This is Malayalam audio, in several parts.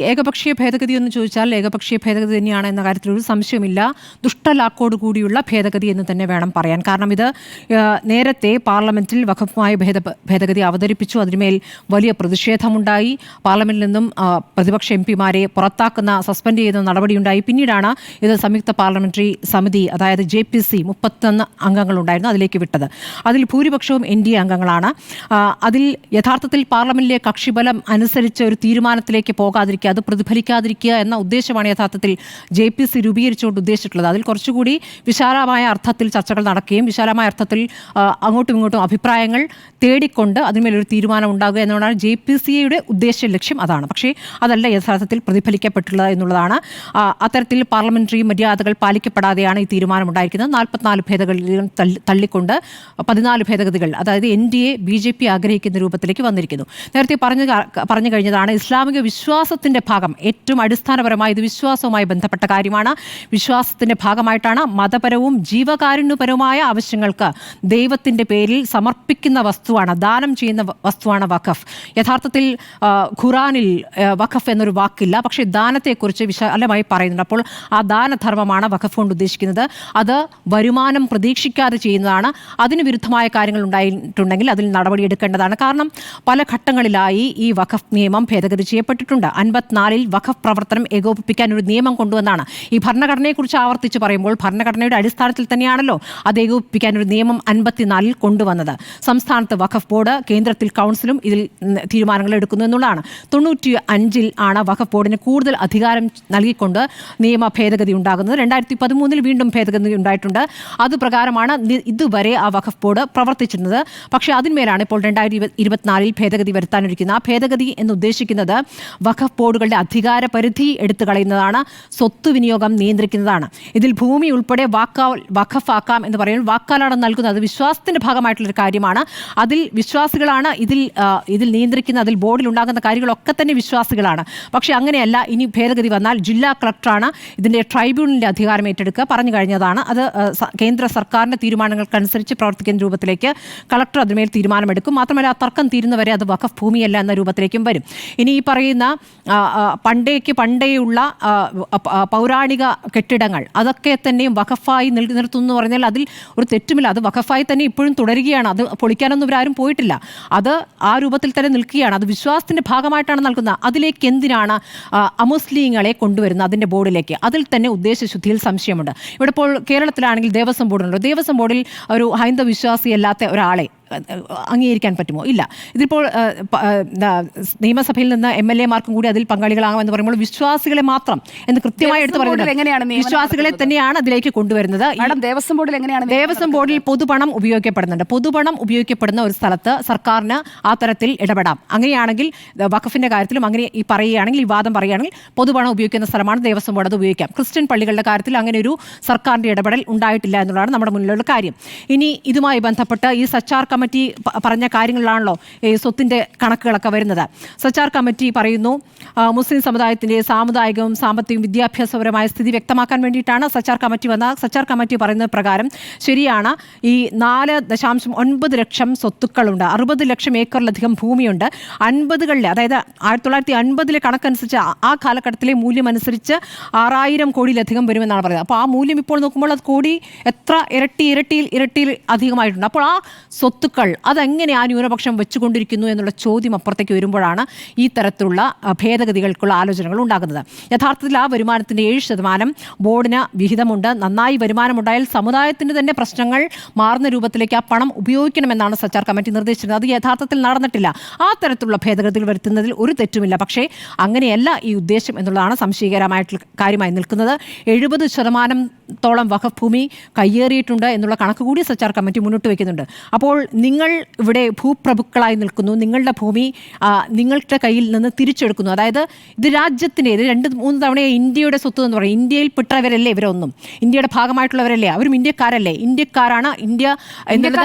ഏകപക്ഷീയ ഭേദഗതി എന്ന് ചോദിച്ചാൽ ഏകപക്ഷീയ ഭേദഗതി തന്നെയാണ് എന്ന കാര്യത്തിൽ ഒരു സംശയമില്ല. ദുഷ്ടലാക്കോട് കൂടിയുള്ള ഭേദഗതി എന്ന് തന്നെ വേണം പറയാൻ. കാരണം ഇത് നേരത്തെ പാർലമെന്റിൽ വഖഫുമായ ഭേദഗതി അവതരിപ്പിച്ചു. അതിന്മേൽ വലിയ പ്രതിഷേധമുണ്ടായി. പാർലമെന്റിൽ നിന്നും പ്രതിപക്ഷ എംപിമാരെ പുറത്താക്കുന്ന സസ്പെൻഡ് ചെയ്യുന്ന നടപടിയുണ്ടായി. പിന്നീടാണ് ഇത് സംയുക്ത പാർലമെന്ററി സമിതി, അതായത് JPC 31 അംഗങ്ങളുണ്ടായിരുന്നു, അതിലേക്ക് വിട്ടത്. അതിൽ ഭൂരിപക്ഷവും NDA അംഗങ്ങളാണ്. അതിൽ യഥാർത്ഥത്തിൽ പാർലമെന്റിലെ കക്ഷിബലം അനുസരിച്ച് ഒരു തീരുമാനത്തിലേക്ക് പോകാതിരിക്കുക, അത് പ്രതിഫലിക്കാതിരിക്കുക എന്ന ഉദ്ദേശമാണ് യഥാർത്ഥത്തിൽ JPC രൂപീകരിച്ചുകൊണ്ട് ഉദ്ദേശിച്ചിട്ടുള്ളത്. അതിൽ കുറച്ചുകൂടി വിശാലമായ അർത്ഥത്തിൽ ചർച്ചകൾ നടക്കുകയും വിശാലമായ അർത്ഥത്തിൽ അങ്ങോട്ടും ഇങ്ങോട്ടും അഭിപ്രായങ്ങൾ തേടിക്കൊണ്ട് അതിന്മേലൊരു തീരുമാനം ഉണ്ടാകുക എന്നുള്ളതാണ് JPCയുടെ ഉദ്ദേശ ലക്ഷ്യം. അതാണ്. പക്ഷേ അതല്ല യഥാർത്ഥത്തിൽ പ്രതിഫലിക്കപ്പെട്ടുള്ളത് എന്നുള്ളതാണ്. അത്തരത്തിൽ പാർലമെന്ററി മര്യാദകൾ പാലിക്കപ്പെടാതെയാണ് ഈ തീരുമാനമുണ്ടായിരിക്കുന്നത്. 44 ഭേദഗതികൾ തള്ളിക്കൊണ്ട് 14 ഭേദഗതികൾ, അതായത് NDA BJP ആഗ്രഹിക്കുന്ന രൂപത്തിലേക്ക് വന്നിരിക്കുന്നു. നേരത്തെ പറഞ്ഞു കഴിഞ്ഞതാണ്, ഇസ്ലാമിക വിശ്വാസത്തിന്റെ ഭാഗം, ഏറ്റവും അടിസ്ഥാനപരമായി ഇത് വിശ്വാസവുമായി ബന്ധപ്പെട്ട കാര്യമാണ്. വിശ്വാസത്തിന്റെ ഭാഗമായിട്ടാണ് മതപരവും ജീവകാരുണ്യപരവുമായ ആവശ്യങ്ങൾക്ക് ദൈവത്തിന്റെ പേരിൽ സമർപ്പിക്കുന്ന വസ്തുവാണ്, ദാനം ചെയ്യുന്ന വസ്തുവാണ് വഖഫ്. യഥാർത്ഥത്തിൽ ഖുറാനിൽ വഖഫ് എന്നൊരു വാക്കില്ല, പക്ഷേ ദാനത്തെക്കുറിച്ച് വിശാലമായി പറയുന്നുണ്ട്. അപ്പോൾ ആ ദാനധർമ്മമാണ് വഖഫ് കൊണ്ട് ഉദ്ദേശിക്കുന്നത്. അത് വരുമാനം പ്രതീക്ഷിക്കാതെ ചെയ്യുന്നതാണ്. അതിന് വിരുദ്ധമായ കാര്യങ്ങൾ ഉണ്ടായിട്ടുണ്ടെങ്കിൽ അതിൽ നടപടിയെടുക്കേണ്ടതാണ്. കാരണം പല ഘട്ടങ്ങളിലായി ഈ വഖഫ് നിയമം ഭേദഗതി ചെയ്യപ്പെട്ടിട്ടുണ്ട്. 54-ൽ വഖഫ് പ്രവർത്തനം ഏകോപിപ്പിക്കാൻ ഒരു നിയമം കൊണ്ടുവന്നാണ്. ഈ ഭരണഘടനയെക്കുറിച്ച് ആവർത്തിച്ച് പറയുമ്പോൾ ഭരണഘടനയുടെ അടിസ്ഥാനത്തിൽ തന്നെയാണല്ലോ അത് ഏകോപിപ്പിക്കാൻ ഒരു നിയമം 54-ൽ കൊണ്ടുവന്നത്. സംസ്ഥാനത്ത് വഖഫ് ബോർഡ്, കേന്ദ്രത്തിൽ കൗൺസിലും ഇതിൽ തീരുമാനങ്ങൾ എടുക്കുന്നു എന്നുള്ളതാണ്. 95-ൽ ആണ് വഖഫ് ബോർഡിന് കൂടുതൽ അധികാരം നൽകിക്കൊണ്ട് നിയമ ഭേദഗതി ഉണ്ടാകുന്നത്. 2013-ൽ വീണ്ടും ഭേദഗതി ഉണ്ടായിട്ടുണ്ട്. അതുപ്രകാരമാണ് ഇതുവരെ ആ വഖഫ് ബോർഡ് പ്രവർത്തിച്ചിരുന്നത്. പക്ഷേ അതിന്മേലാണ് ഇപ്പോൾ 2024-ൽ ഭേദഗതി വരുത്താനിരിക്കുന്നത്. ആ ഭേദഗതി എന്ന് ഉദ്ദേശിക്കുന്നത് വഖഫ് ബോർഡുകളുടെ അധികാര പരിധി എടുത്തു കളയുന്നതാണ്, സ്വത്ത് വിനിയോഗം നിയന്ത്രിക്കുന്നതാണ്. ഇതിൽ ഭൂമി ഉൾപ്പെടെ വഖഫ് ആക്കാം എന്ന് പറയുന്നത് വാക്കാലാണ് നൽകുന്നത്. അത് വിശ്വാസത്തിന്റെ ഭാഗമായിട്ടുള്ളൊരു കാര്യമാണ്. അതിൽ വിശ്വാസികളാണ് ഇതിൽ നിയന്ത്രിക്കുന്ന, അതിൽ ബോർഡിൽ ഉണ്ടാകുന്ന കാര്യങ്ങളൊക്കെ തന്നെ വിശ്വാസികളാണ്. പക്ഷേ അങ്ങനെയല്ല. ഇനി ഭേദഗതി വന്നാൽ ജില്ലാ കളക്ടറാണ് ഇതിൻ്റെ ട്രൈബ്യൂണലിൻ്റെ അധികാരം ഏറ്റെടുക്കുക. പറഞ്ഞു കഴിഞ്ഞതാണ്. അത് കേന്ദ്ര സർക്കാരിൻ്റെ തീരുമാനങ്ങൾക്കനുസരിച്ച് പ്രവർത്തിക്കുന്ന രൂപത്തിലേക്ക് കളക്ടർ അതിന്മേൽ തീരുമാനമെടുക്കും. മാത്രമല്ല, ആ തർക്കം തീരുന്നവരെ അത് വഖഫ് ഭൂമിയല്ല എന്ന രൂപത്തിലേക്കും വരും. ഇനി ഈ പറയുന്ന പണ്ടേയുള്ള പൗരാണിക കെട്ടിടങ്ങൾ അതൊക്കെ തന്നെയും വഖഫായി നിർത്തുന്നു പറഞ്ഞാൽ അതിൽ ഒരു തെറ്റുമില്ല. അത് വഖഫായി തന്നെ ഇപ്പോഴും തുടരുകയാണ്. അത് പൊളിക്കാനൊന്നും ഇവരാരും പോയിട്ടില്ല. അത് ആ രൂപത്തിൽ തന്നെ നിൽക്കുകയാണ്. അത് വിശ്വാസത്തിന്റെ ഭാഗമായിട്ടാണ് നൽകുന്നത്. അതിലേക്ക് എന്തിനാണ് അമുസ്ലിങ്ങളെ കൊണ്ടുവരുന്നത് അതിൻ്റെ ബോർഡിലേക്ക്? അതിൽ തന്നെ ഉദ്ദേശശുദ്ധിയിൽ സംശയമുണ്ട്. ഇവിടെ ഇപ്പോൾ കേരളത്തിലാണെങ്കിൽ ദേവസ്വം ബോർഡുണ്ടല്ലോ. ദേവസ്വം ബോർഡിൽ ഒരു ഹൈന്ദവ വിശ്വാസിയല്ലാത്ത ഒരാളെ അംഗീകരിക്കാൻ പറ്റുമോ? ഇല്ല. ഇതിപ്പോൾ നിയമസഭയിൽ നിന്ന് MLA-മാർക്കും കൂടി അതിൽ പങ്കാളികളാകുമെന്ന് പറയുമ്പോൾ വിശ്വാസികളെ മാത്രം എന്ന് കൃത്യമായി എടുത്ത് പറയുന്നത് വിശ്വാസികളെ തന്നെയാണ് അതിലേക്ക് കൊണ്ടുവരുന്നത്. ദേവസ്വം ബോർഡിൽ പൊതുപണം ഉപയോഗിക്കപ്പെടുന്നുണ്ട്. പൊതുപണം ഉപയോഗിക്കപ്പെടുന്ന ഒരു സ്ഥലത്ത് സർക്കാരിന് ആ തരത്തിൽ ഇടപെടാം. അങ്ങനെയാണെങ്കിൽ വഖഫിന്റെ കാര്യത്തിലും അങ്ങനെ ഈ പറയുകയാണെങ്കിൽ, ഈ വാദം പറയുകയാണെങ്കിൽ പൊതുപണം ഉപയോഗിക്കുന്ന സ്ഥലമാണ് ദേവസ്വം ബോർഡ്, അത് ഉപയോഗിക്കാം. ക്രിസ്ത്യൻ പള്ളികളുടെ കാര്യത്തിൽ അങ്ങനെ ഒരു സർക്കാരിന്റെ ഇടപെടൽ ഉണ്ടായിട്ടില്ല എന്നുള്ളതാണ് നമ്മുടെ മുന്നിലുള്ള കാര്യം. ഇനി ഇതുമായി ബന്ധപ്പെട്ട് ഈ സച്ചാർ കമ്മിറ്റി പറഞ്ഞ കാര്യങ്ങളിലാണല്ലോ ഈ സ്വത്തിൻ്റെ കണക്കുകളൊക്കെ വരുന്നത്. സച്ചാർ കമ്മിറ്റി പറയുന്നു, മുസ്ലിം സമുദായത്തിൻ്റെ സാമുദായികവും സാമ്പത്തികവും വിദ്യാഭ്യാസപരമായ സ്ഥിതി വ്യക്തമാക്കാൻ വേണ്ടിയിട്ടാണ് സച്ചാർ കമ്മിറ്റി വന്നത്. സച്ചാർ കമ്മിറ്റി പറയുന്നത് പ്രകാരം ശരിയാണ്, ഈ 4.9 ലക്ഷം സ്വത്തുക്കളുണ്ട്, 60 ലക്ഷം ഏക്കറിലധികം ഭൂമിയുണ്ട്. 50കളിലെ, അതായത് 1950-ലെ കണക്കനുസരിച്ച് ആ കാലഘട്ടത്തിലെ മൂല്യം അനുസരിച്ച് 6000 കോടിയിലധികം വരുമെന്നാണ് പറയുന്നത്. അപ്പോൾ ആ മൂല്യം ഇപ്പോൾ നോക്കുമ്പോൾ അത് കോടി എത്ര ഇരട്ടിയിൽ അധികമായിട്ടുണ്ട്. അപ്പോൾ ആ സ്വത്തുക്കൾ അതെങ്ങനെ ആ ന്യൂനപക്ഷം വെച്ചുകൊണ്ടിരിക്കുന്നു എന്നുള്ള ചോദ്യം അപ്പുറത്തേക്ക് വരുമ്പോഴാണ് ഈ തരത്തിലുള്ള ഭേദഗതികൾക്കുള്ള ആലോചനകൾ ഉണ്ടാകുന്നത്. യഥാർത്ഥത്തിൽ ആ വരുമാനത്തിൻ്റെ 7% ബോർഡിന് വിഹിതമുണ്ട്. നന്നായി വരുമാനമുണ്ടായാൽ സമുദായത്തിൻ്റെ തന്നെ പ്രശ്നങ്ങൾ മാറുന്ന രൂപത്തിലേക്ക് ആ പണം ഉപയോഗിക്കണമെന്നാണ് സച്ചാർ കമ്മിറ്റി നിർദ്ദേശിച്ചത്. അത് യഥാർത്ഥത്തിൽ നടന്നിട്ടില്ല. ആ തരത്തിലുള്ള ഭേദഗതികൾ വരുത്തുന്നതിൽ ഒരു തെറ്റുമില്ല. പക്ഷേ അങ്ങനെയല്ല ഈ ഉദ്ദേശം എന്നുള്ളതാണ് സംശയകരമായിട്ടുള്ള കാര്യമായി നിൽക്കുന്നത്. 70% വഖഫ് ഭൂമി കയ്യേറിയിട്ടുണ്ട് എന്നുള്ള കണക്ക് കൂടി സച്ചാർ കമ്മിറ്റി മുന്നോട്ട് വയ്ക്കുന്നുണ്ട്. അപ്പോൾ നിങ്ങൾ ഇവിടെ ഭൂപ്രഭുക്കളായി നിൽക്കുന്നു, നിങ്ങളുടെ ഭൂമി നിങ്ങളുടെ കയ്യിൽ നിന്ന് തിരിച്ചെടുക്കുന്നു. അതായത് ഇത് രാജ്യത്തിൻ്റെ 2-3 തവണ ഇന്ത്യയുടെ സ്വത്ത് എന്ന് പറയും. ഇന്ത്യയിൽ പെട്ടവരല്ലേ ഇവരൊന്നും, ഇന്ത്യയുടെ ഭാഗമായിട്ടുള്ളവരല്ലേ, അവരും ഇന്ത്യക്കാരല്ലേ, ഇന്ത്യക്കാരാണ്. ഇന്ത്യ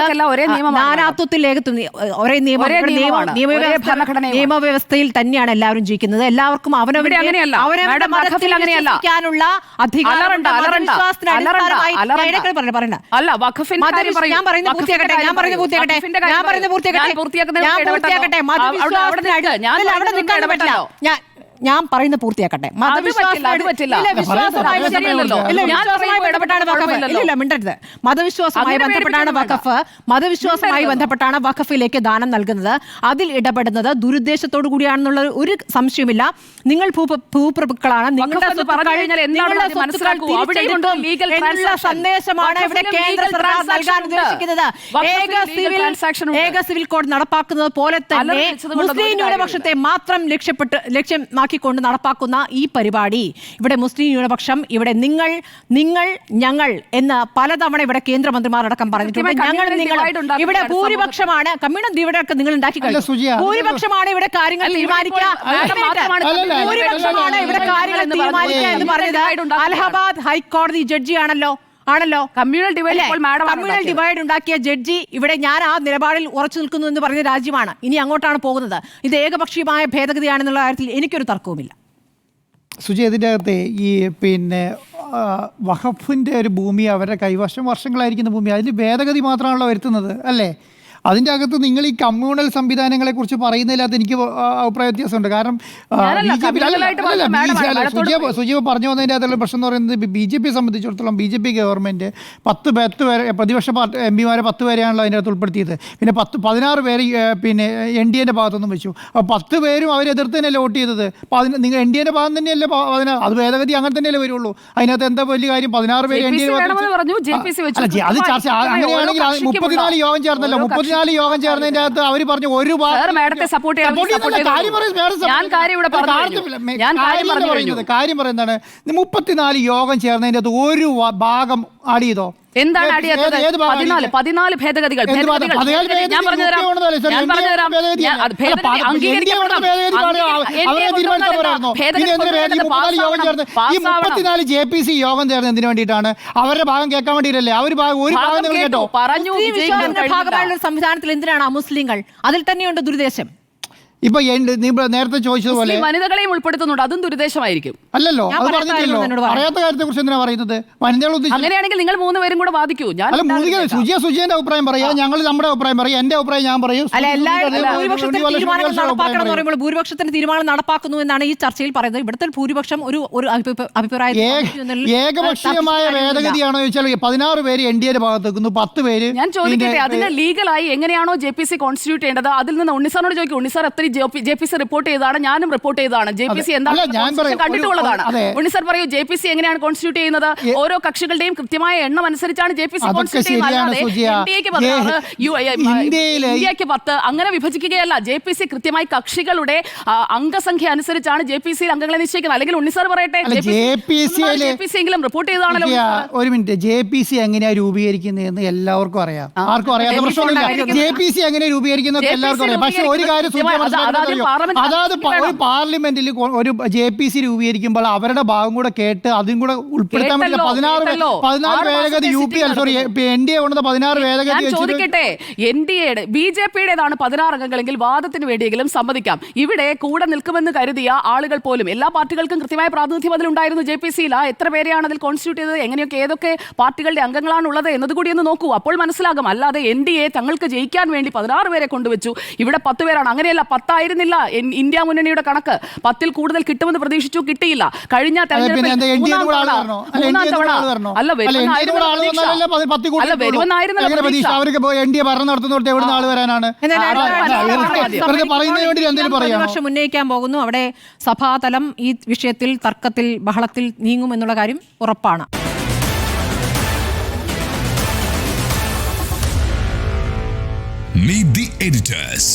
നാനാത്വത്തിൽ ഏകത്വം, ഒരേ നിയമവ്യവസ്ഥയിൽ തന്നെയാണ് എല്ലാവരും ജീവിക്കുന്നത്. എല്ലാവർക്കും അവനവരുടെ മതത്തിൽ വിശ്വസിക്കാനുള്ള അധികാരമുണ്ട്. ഞാൻ പറയുന്നത് പൂർത്തിയാക്കട്ടെ. മതവിശ്വാസവുമായി ബന്ധപ്പെട്ടാണ് വഖഫിലേക്ക് ദാനം നൽകുന്നത്. അതിൽ ഇടപെടുന്നത് ദുരുദ്ദേശത്തോടു കൂടിയാണെന്നുള്ള ഒരു സംശയമില്ല. നിങ്ങൾ ഭൂപ്രഭുക്കളാണ്, നിങ്ങളുടെ സന്ദേശമാണ് ഇവിടെ കേന്ദ്ര സർക്കാർ നൽകാൻ ഉദ്ദേശിക്കുന്നത്. ഏക സിവിൽ കോഡ് നടപ്പാക്കുന്നത് പോലെ തന്നെ മുസ്ലിം ന്യൂനപക്ഷത്തെ മാത്രം ലക്ഷ്യമാക്കിക്കൊണ്ട് നടപ്പാക്കുന്ന ഈ പരിപാടി, ഇവിടെ മുസ്ലിം ന്യൂനപക്ഷം, ഇവിടെ നിങ്ങൾ ഞങ്ങൾ എന്ന് പലതവണ ഇവിടെ കേന്ദ്രമന്ത്രിമാരടക്കം പറഞ്ഞിട്ടുണ്ട്. ഞങ്ങൾ നിങ്ങൾ ഇവിടെ ഭൂരിപക്ഷമാണ്, കമ്മ്യൂണൽ ഡിവൈഡൊക്കെ നിങ്ങൾ ഉണ്ടാക്കി കഴിഞ്ഞു. ഭൂരിപക്ഷമാണ് ഇവിടെ കാര്യങ്ങൾ തീരുമാനിക്കുക എന്ന് പറഞ്ഞത് അലഹബാദ് ഹൈക്കോടതി ജഡ്ജിയാണല്ലോ. കമ്മ്യൂണൽ ഡിവൈഡ് ഉണ്ടാക്കിയ ജഡ്ജി ഇവിടെ ഞാൻ ആ നിലപാടിൽ ഉറച്ചു നിൽക്കുന്നു എന്ന് പറഞ്ഞ രാജ്യമാണ്. ഇനി അങ്ങോട്ടാണ് പോകുന്നത്. ഇത് ഏകപക്ഷീയമായ ഭേദഗതിയാണെന്നുള്ള കാര്യത്തിൽ എനിക്കൊരു തർക്കവുമില്ല. സുജി, ഇതിൻ്റെ അകത്തെ ഈ വഖഫിൻ്റെ ഒരു ഭൂമി അവരുടെ കൈവശം വർഷങ്ങളായിരിക്കുന്ന ഭൂമി, അതിന് ഭേദഗതി മാത്രമാണല്ലോ വരുത്തുന്നത് അല്ലേ? അതിൻ്റെ അകത്ത് നിങ്ങൾ ഈ കമ്മ്യൂണൽ സംവിധാനങ്ങളെ കുറിച്ച് പറയുന്നതിനകത്ത് എനിക്ക് അഭിപ്രായ വ്യത്യാസമുണ്ട്. കാരണം സുജീവ് പറഞ്ഞു വന്നതിൻ്റെ അകത്തുള്ള പ്രശ്നം എന്ന് പറയുന്നത് BJP സംബന്ധിച്ചിടത്തോളം BJP ഗവൺമെൻറ് 10 പ്രതിപക്ഷ MP-മാരെ 10 പേരെയാണല്ലോ അതിൻ്റെ അകത്ത് ഉൾപ്പെടുത്തിയത്. പിന്നെ 16 പേര് പിന്നെ NDA ഭാഗത്തുനിന്നും വെച്ചു. അപ്പോൾ 10 പേരും അവരെതിർത്ത് തന്നെയല്ലേ വോട്ട് ചെയ്തത്. നിങ്ങൾ NDA ഭാഗം തന്നെയല്ലേ അത് ഭേദഗതി അങ്ങനെ തന്നെയല്ലേ വരുള്ളൂ. അതിനകത്ത് എന്താ വലിയ കാര്യം? 16 പേര് NDA അത് ചർച്ച അങ്ങനെയാണെങ്കിൽ 34 യോഗം ചേർന്നല്ലോ. 34 യോഗം ചേർന്നതിന്റെ അകത്ത് അവർ പറഞ്ഞു ഒരു കാര്യം പറയുന്നതാണ്. 34 യോഗം ചേർന്നതിന്റെ അകത്ത് ഒരു ഭാഗം ആഡ് ചെയ്തോ? എന്താണ് അടിയാത്തത്? 14 ഭേദഗതികൾ. JPC യോഗം ചേർന്ന് എന്തിനു വേണ്ടിയിട്ടാണ്? അവരുടെ ഭാഗം കേൾക്കാൻ വേണ്ടിയിട്ടല്ലേ? അവർ ഒരു ഭാഗം കേട്ടോ പറഞ്ഞു. ഭാഗമായുള്ള സംവിധാനത്തിൽ എന്തിനാണ് മുസ്ലിങ്ങൾ? അതിൽ തന്നെയുണ്ട് ദുരുദ്ദേശം. ഇപ്പൊ നേരത്തെ ചോദിച്ചതുപോലെ വനിതകളെയും ഉൾപ്പെടുത്തുന്നുണ്ട്, അതും ദുരുദ്ദേശമായിരിക്കും. അല്ലല്ലോ, അത് പറഞ്ഞില്ലല്ലോ. അറിയാത്ത കാര്യത്തെ കുറിച്ച് എന്തിനാ പറയുന്നത്? വനിതകൾ അങ്ങനെയാണെങ്കിൽ നിങ്ങൾ 3 പേരും കൂടെ വാദിക്കൂ. സുജിയുടെ അഭിപ്രായം പറയാം, ഞങ്ങൾ നമ്മുടെ അഭിപ്രായം പറയാം, എന്റെ അഭിപ്രായം ഞാൻ പറയും. ഭൂരിപക്ഷത്തിന്റെ തീരുമാനം നടപ്പാക്കുന്നു എന്നാണ് ഈ ചർച്ചയിൽ പറയുന്നത്. ഇവിടുത്തെ ഭൂരിപക്ഷം ഒരു അഭിപ്രായം ഏകപക്ഷീയമായ ഭേദഗതിയാണോ ചോദിച്ചാൽ 16 പേര് NDA ഭാഗത്ത് വെക്കുന്നു, 10 പേര്. ഞാൻ ചോദിക്കട്ടെ, അതിന് ലീഗലായി എങ്ങനെയാണോ JPC കോൺസ്റ്റിറ്റ്യൂട്ട് ചെയ്യേണ്ടത് അതിൽ നിന്ന് ഉണ്ണിസാറിനോട് ചോദിക്കും. ഉണ്ണിസാർ എത്ര JPC റിപ്പോർട്ട് ചെയ്തതാണ്, ഞാനും റിപ്പോർട്ട് ചെയ്തതാണ്. JPC എന്താണ് കണ്ടിട്ടുള്ളതാണ്. ഉണ്ണിസാർ പറയൂ, JPC എങ്ങനെയാണ് കോൺസ്റ്റിറ്റ്യൂട്ട് ചെയ്യുന്നത്? ഓരോ കക്ഷികളുടെയും കൃത്യമായ എണ്ണം അനുസരിച്ചാണ് JPC കോൺസ്റ്റിറ്റ്യൂട്ട് ചെയ്യുന്നത്. ഇന്ത്യക്ക് 10 അങ്ങനെ വിഭജിക്കുകയല്ല. JPC കൃത്യമായി കക്ഷികളുടെ അംഗസംഖ്യ അനുസരിച്ചാണ് JPC അംഗങ്ങളെ നിശ്ചയിക്കുന്നത്. അല്ലെങ്കിൽ ഉണ്ണിസാർ പറയട്ടെ, JPC എങ്കിലും റിപ്പോർട്ട് ചെയ്തതാണല്ലോ. ഒരു മിനിറ്റ്, JPC എങ്ങനെയാണ് രൂപീകരിക്കുന്നതെന്ന് എല്ലാവർക്കും അറിയാം. ആർക്കും അറിയാത്ത പ്രശ്നമില്ല. JPC എങ്ങനെ രൂപീകരിക്കുന്നത് എല്ലാവർക്കും അറിയാം. പക്ഷെ ഒരു കാര്യം അതായത് ഒരു പാർലമെന്റിൽ ഒരു JPC രൂപീകരിക്കുമ്പോൾ അവരുടെ ഭാഗം കൂടെ കേട്ട് അതും കൂടെ ഉൾപ്പെടുത്താൻ പറ്റില്ല. 14 ഭേദഗതി NDA കൊണ്ടത് 16 ഭേദഗതി. ചോദിക്കട്ടെ, NDA BJPയുടേതാണ് 16 അംഗങ്ങളെങ്കിൽ വാദത്തിന് വേണ്ടിയെങ്കിലും സമ്മതിക്കാം. ഇവിടെ കൂടെ നിൽക്കുമെന്ന് കരുതിയ ആളുകൾ പോലും, എല്ലാ പാർട്ടികൾക്കും കൃത്യമായ പ്രാതിനിധ്യം അതിലുണ്ടായിരുന്നു. JPC-യിൽ എത്ര പേരെയാണ് അതിൽ കോൺസ്റ്റിറ്റ്യൂട്ട് ചെയ്തത്, എങ്ങനെയൊക്കെ ഏതൊക്കെ പാർട്ടികളുടെ അംഗങ്ങളാണ് ഉള്ളത് എന്നതുകൂടി ഒന്ന് നോക്കൂ, അപ്പോൾ മനസ്സിലാകും. അല്ലാതെ NDA തങ്ങൾക്ക് ജയിക്കാൻ വേണ്ടി 16 പേരെ കൊണ്ടുവച്ചു, ഇവിടെ 10 പേരാണ്. അങ്ങനെയല്ല, 10 ആയിരുന്നില്ല ഇന്ത്യ മുന്നണിയുടെ കണക്ക്. 10-ൽ കൂടുതൽ കിട്ടുമെന്ന് പ്രതീക്ഷിച്ചു, കിട്ടിയില്ല. കഴിഞ്ഞ തെരഞ്ഞെടുപ്പിൽ ഉന്നയിക്കാൻ പോകുന്നു. അവിടെ സഭാതലം ഈ വിഷയത്തിൽ തർക്കത്തിൽ ബഹളത്തിൽ നീങ്ങുമെന്നുള്ള കാര്യം ഉറപ്പാണ്. Meet the editors.